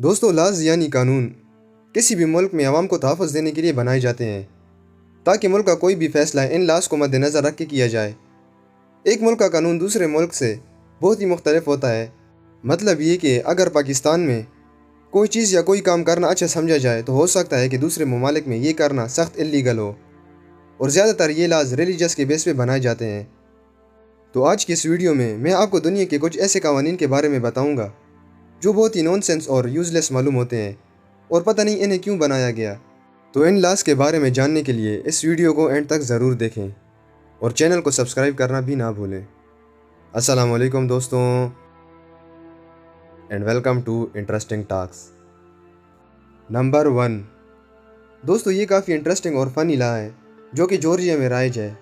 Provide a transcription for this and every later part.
दोस्तों, लाज़ यानी कानून किसी भी मुल्क में अवाम को तहफ़्फ़ुज़ देने के लिए बनाए जाते हैं ताकि मुल्क का कोई भी फ़ैसला इन लाज़ को मद्देनज़र रख के किया जाए। एक मुल्क का कानून दूसरे मुल्क से बहुत ही मुख्तलिफ होता है। मतलब ये कि अगर पाकिस्तान में कोई चीज़ या कोई काम करना अच्छा समझा जाए तो हो सकता है कि दूसरे ममालिक में ये करना सख्त इल्लीगल हो, और ज़्यादातर ये लाज़ रिलीजियस के बेस पे बनाए जाते हैं। तो आज की इस वीडियो में मैं आपको दुनिया के कुछ ऐसे कवानीन के बारे में बताऊँगा जो बहुत ही नॉनसेंस और यूज़लेस मालूम होते हैं और पता नहीं इन्हें क्यों बनाया गया। तो इन लाज़ के बारे में जानने के लिए इस वीडियो को एंड तक ज़रूर देखें और चैनल को सब्सक्राइब करना भी ना भूलें। अस्सलाम वालेकुम दोस्तों, and welcome to interesting talks. Number 1। दोस्तों, ये काफ़ी इंटरेस्टिंग और फ़नी लॉ है जो कि जॉर्जिया में राइज है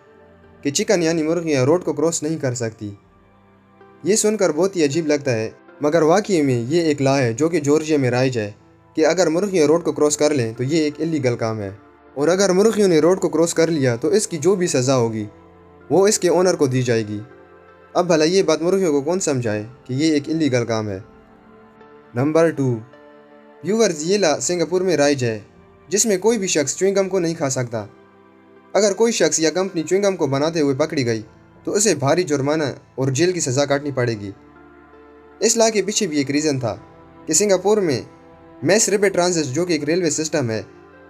कि चिकन यानी मुर्गियाँ रोड को क्रॉस नहीं कर सकती। ये सुनकर बहुत ही अजीब लगता है, मगर वाकई में ये एक लॉ है जो कि जॉर्जिया में राइज है कि अगर मुर्गियाँ रोड को क्रॉस कर लें तो ये एक इलीगल काम है, और अगर मुर्गियों ने रोड को क्रॉस कर लिया तो इसकी जो भी सज़ा होगी वो इसके ओनर को दी जाएगी। अब भला ये बात मुर्गियों को कौन समझाए कि ये एक इलीगल काम है। नंबर 2। व्यूवर्स, ये लॉ सिंगापुर में राइज है जिसमें कोई भी शख्स च्युइंगम को नहीं खा सकता। अगर कोई शख्स या कंपनी च्युइंगम को बनाते हुए पकड़ी गई तो उसे भारी जुर्माना और जेल की सज़ा काटनी पड़ेगी। इस लॉ के पीछे भी एक रीज़न था कि सिंगापुर में मैस रैपिड ट्रांजिट जो कि एक रेलवे सिस्टम है,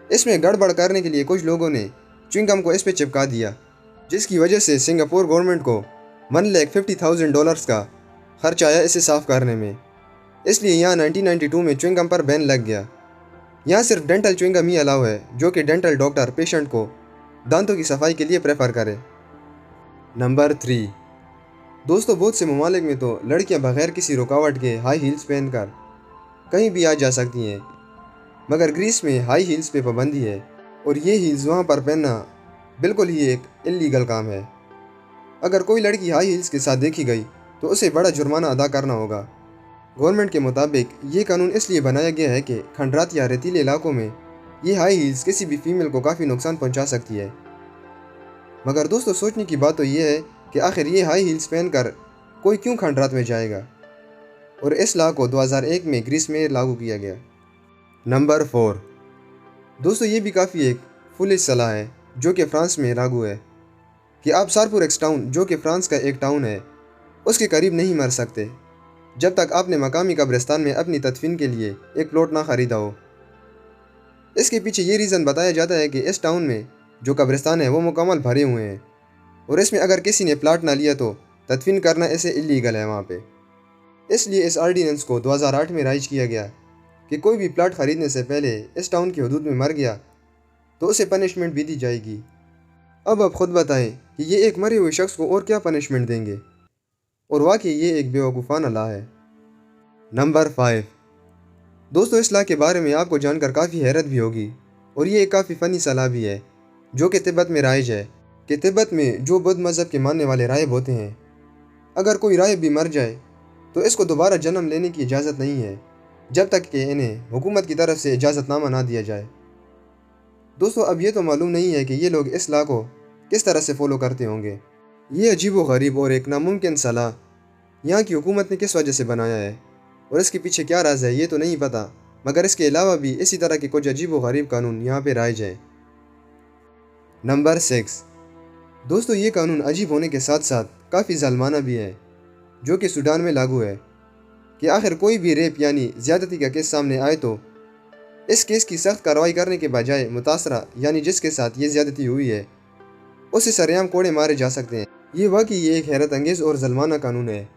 इसमें गड़बड़ करने के लिए कुछ लोगों ने च्युइंगम को इस पे चिपका दिया, जिसकी वजह से सिंगापुर गवर्नमेंट को $1,50,000 का खर्च आया इसे साफ़ करने में। इसलिए यहाँ 1992 में च्युइंगम पर बैन लग गया। यहाँ सिर्फ डेंटल च्युइंगम ही अलाउ है जो कि डेंटल डॉक्टर पेशेंट को दांतों की सफाई के लिए प्रेफर करे। नंबर 3। दोस्तों, बहुत से ममालिक में तो लड़कियां बगैर किसी रुकावट के हाई हील्स पहनकर कहीं भी आ जा सकती हैं, मगर ग्रीस में हाई हील्स पे पाबंदी है और ये हील्स वहाँ पर पहनना बिल्कुल ही एक इल्लीगल काम है। अगर कोई लड़की हाई हील्स के साथ देखी गई तो उसे बड़ा जुर्माना अदा करना होगा। गवर्नमेंट के मुताबिक ये कानून इसलिए बनाया गया है कि खंडरात या रेतीले इलाकों में ये हाई हील्स किसी भी फीमेल को काफ़ी नुकसान पहुँचा सकती है। मगर दोस्तों, सोचने की बात तो ये है कि आखिर ये हाई हील्स पहनकर कोई क्यों खंडरात में जाएगा, और इस लॉ को 2001 में ग्रीस में लागू किया गया। नंबर 4। दोस्तों, ये भी काफ़ी एक फुलिश सलाह है जो कि फ्रांस में लागू है कि आप सारपुरेक्स टाउन जो कि फ्रांस का एक टाउन है उसके करीब नहीं मर सकते जब तक आपने मकामी कब्रिस्तान में अपनी तदफीन के लिए एक प्लॉट ना खरीदा हो। इसके पीछे ये रीज़न बताया जाता है कि इस टाउन में जो कब्रिस्तान है वो मुकम्मल भरे हुए हैं, और इसमें अगर किसी ने प्लाट ना लिया तो तदफीन करना ऐसे इलीगल है वहाँ पे। इसलिए इस आर्डीनेंस को 2008 में राइज किया गया कि कोई भी प्लाट ख़रीदने से पहले इस टाउन की हदूद में मर गया तो उसे पनिशमेंट भी दी जाएगी। अब आप ख़ुद बताएं कि ये एक मरे हुए शख्स को और क्या पनिशमेंट देंगे, और वाकई ये एक बेवकूफ़ाना लॉ है। नंबर 5। दोस्तों, इस लॉ के बारे में आपको जानकर काफ़ी हैरत भी होगी, और ये एक काफ़ी फ़नी सा लॉ भी है जो कि तिब्बत में राइज है कि तिब्बत में जो बुद्ध मज़हब के मानने वाले राहिब होते हैं, अगर कोई राहिब भी मर जाए तो इसको दोबारा जन्म लेने की इजाज़त नहीं है जब तक कि इन्हें हुकूमत की तरफ से इजाज़तनामा ना दिया जाए। दोस्तों, अब ये तो मालूम नहीं है कि ये लोग इस लॉ को किस तरह से फ़ॉलो करते होंगे। ये अजीब व गरीब और एक नामुमकिन सा लॉ यहाँ की हुकूमत ने किस वजह से बनाया है और इसके पीछे क्या राज है ये तो नहीं पता, मगर इसके अलावा भी इसी तरह के कुछ अजीब व गरीब कानून यहाँ पे राइज है। नंबर 6। दोस्तों, ये कानून अजीब होने के साथ साथ काफ़ी ज़ालमाना भी है जो कि सूडान में लागू है कि आखिर कोई भी रेप यानी ज़्यादती का केस सामने आए तो इस केस की सख्त कार्रवाई करने के बजाय मुतासरा यानी जिसके साथ ये ज़्यादती हुई है उसे सरेआम कोड़े मारे जा सकते हैं। ये वाकई ये एक हैरत अंगेज़ और ज़ालमाना कानून है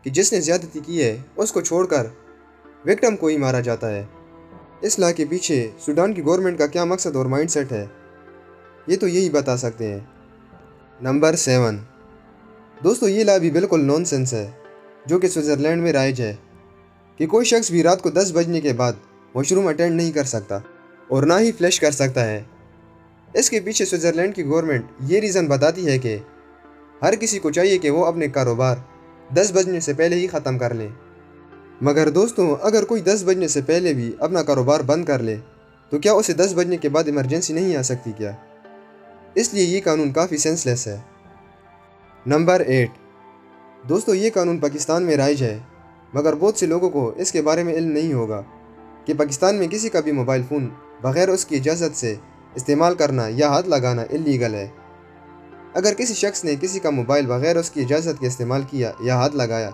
कि जिसने ज़्यादती की है उसको छोड़कर विक्टिम को ही मारा जाता है। इस लॉ के पीछे सूडान की गवर्नमेंट का क्या मकसद और माइंडसेट है ये तो यही बता सकते हैं। नंबर 7। दोस्तों, ये लॉ भी बिल्कुल नॉनसेंस है जो कि स्विट्ज़रलैंड में राइज है कि कोई शख्स भी रात को 10 बजने के बाद वॉशरूम अटेंड नहीं कर सकता और ना ही फ्लश कर सकता है। इसके पीछे स्विट्ज़रलैंड की गवर्नमेंट ये रीज़न बताती है कि हर किसी को चाहिए कि वो अपने कारोबार 10 बजने से पहले ही ख़त्म कर लें। मगर दोस्तों, अगर कोई 10 बजने से पहले भी अपना कारोबार बंद कर ले तो क्या उसे 10 बजने के बाद इमरजेंसी नहीं आ सकती क्या? इसलिए ये कानून काफ़ी सेंसलेस है। नंबर 8। दोस्तों, ये कानून पाकिस्तान में राइज है, मगर बहुत से लोगों को इसके बारे में इल्म नहीं होगा کہ پاکستان میں کسی کا بھی موبائل فون بغیر اس کی اجازت سے استعمال کرنا یا ہاتھ لگانا اللیگل ہے۔ اگر کسی شخص نے کسی کا موبائل بغیر اس کی اجازت کے استعمال کیا یا ہاتھ لگایا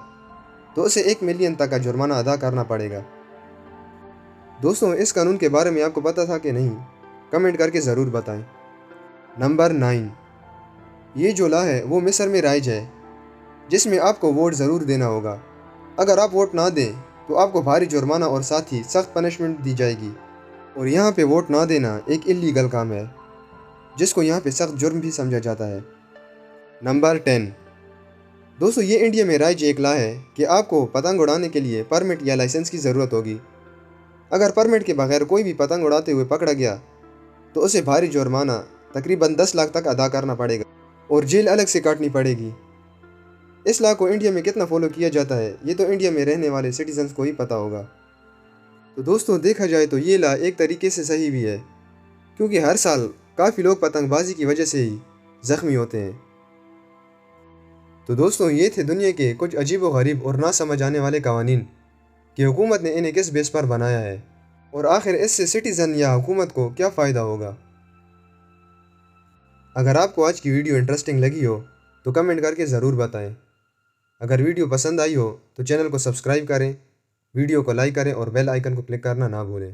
تو اسے 1 ملین تک کا جرمانہ ادا کرنا پڑے گا۔ دوستوں، اس قانون کے بارے میں آپ کو پتہ تھا کہ نہیں؟ کمنٹ کر کے ضرور بتائیں۔ نمبر 9، یہ جو لا ہے وہ مصر میں رائج ہے، جس میں آپ کو ووٹ ضرور دینا ہوگا۔ اگر آپ ووٹ نہ دیں تو آپ کو بھاری جرمانہ اور ساتھ ہی سخت پنشمنٹ دی جائے گی، اور یہاں پہ ووٹ نہ دینا ایک اللیگل کام ہے جس کو یہاں پہ سخت جرم بھی سمجھا جاتا ہے۔ نمبر 10، دوستو یہ انڈیا میں رائج ایک لا ہے کہ آپ کو پتنگ اڑانے کے لیے پرمٹ یا لائسنس کی ضرورت ہوگی۔ اگر پرمٹ کے بغیر کوئی بھی پتنگ اڑاتے ہوئے پکڑا گیا تو اسے بھاری جرمانہ تقریباً 10 لاکھ تک ادا کرنا پڑے گا اور جیل الگ سے کاٹنی پڑے گی۔ اس لا کو انڈیا میں کتنا فالو کیا جاتا ہے یہ تو انڈیا میں رہنے والے سٹیزنز کو ہی پتہ ہوگا۔ تو دوستوں دیکھا جائے تو یہ لا ایک طریقے سے صحیح بھی ہے، کیونکہ ہر سال کافی لوگ پتنگ بازی کی وجہ سے ہی زخمی ہوتے ہیں۔ تو دوستوں یہ تھے دنیا کے کچھ عجیب و غریب اور نہ سمجھ آنے والے قوانین کہ حکومت نے انہیں کس بیس پر بنایا ہے، اور آخر اس سے سٹیزن یا حکومت کو کیا فائدہ ہوگا۔ اگر آپ کو آج کی ویڈیو انٹرسٹنگ لگی ہو تو کمنٹ کر کے ضرور بتائیں۔ اگر ویڈیو پسند آئی ہو تو چینل کو سبسکرائب کریں، ویڈیو کو لائک کریں اور بیل آئیکن کو کلک کرنا نہ بھولیں۔